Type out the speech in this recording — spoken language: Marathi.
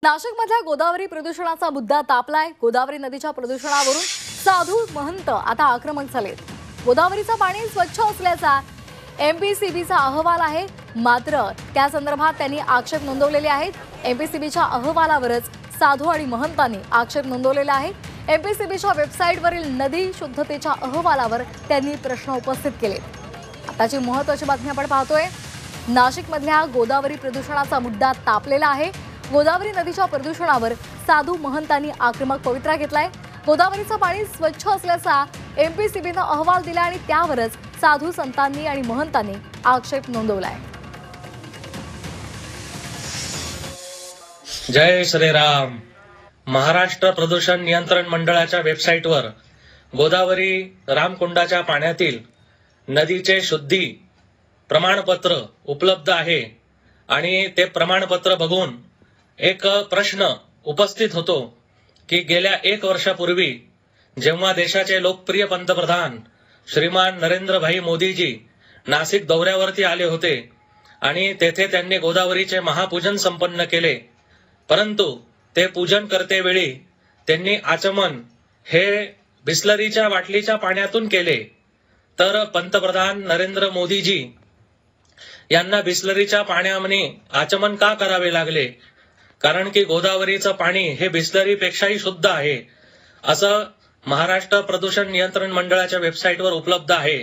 नाशिकमधल्या गोदावरी प्रदूषणाचा मुद्दा तापलाय। गोदावरी नदीच्या प्रदूषणावरून साधू महंत आता आक्रमक झालेत। गोदावरीचं पाणी स्वच्छ असल्याचा एमपीसीबीचा अहवाल आहे, मात्र त्या संदर्भात त्यांनी आक्षेप नोंदवलेले आहेत। एमपीसीबीच्या अहवालावरच साधू आणि महंतांनी आक्षेप नोंदवलेले आहेत। एमपीसीबीच्या वेबसाईटवरील नदी शुद्धतेच्या अहवालावर त्यांनी प्रश्न उपस्थित केले। आताची महत्त्वाची बातमी आपण पाहतोय। नाशिकमधल्या गोदावरी प्रदूषणाचा मुद्दा तापलेला आहे। गोदावरी नदीच्या प्रदूषणावर साधू महंतांनी आक्रमक पवित्रा घेतलाय। गोदावरीचं पाणी स्वच्छ असल्याचा एमपीसीबीने अहवाल दिला आणि त्यावरच साधू संतांनी आणि महंतांनी आक्षेप नोंदवलाय। जय श्रीराम। महाराष्ट्र प्रदूषण नियंत्रण मंडळाच्या वेबसाईटवर गोदावरी रामकुंडाच्या पाण्यातील नदीचे शुद्धी प्रमाणपत्र उपलब्ध आहे आणि ते प्रमाणपत्र बघून एक प्रश्न उपस्थित होतो की गेल्या 1 वर्षापूर्वी जेव्हा देशाचे लोकप्रिय पंतप्रधान श्रीमान नरेंद्रभाई मोदीजी नाशिक दौऱ्यावरती आले होते आणि तेथे त्यांनी गोदावरीचे महापूजन संपन्न केले, परंतु ते पूजन करतेवेळी त्यांनी आचमन हे बिस्लरीच्या बाटलीच्या पाण्यातून केले। तर पंतप्रधान नरेंद्र मोदीजी यांना बिस्लरीच्या पाण्याने आचमन का करावे लागले? कारण की गोदावरीचं पाणी हे बिस्लरीपेक्षाही शुद्ध आहे, असं महाराष्ट्र प्रदूषण नियंत्रण मंडळाच्या वेबसाईटवर उपलब्ध आहे।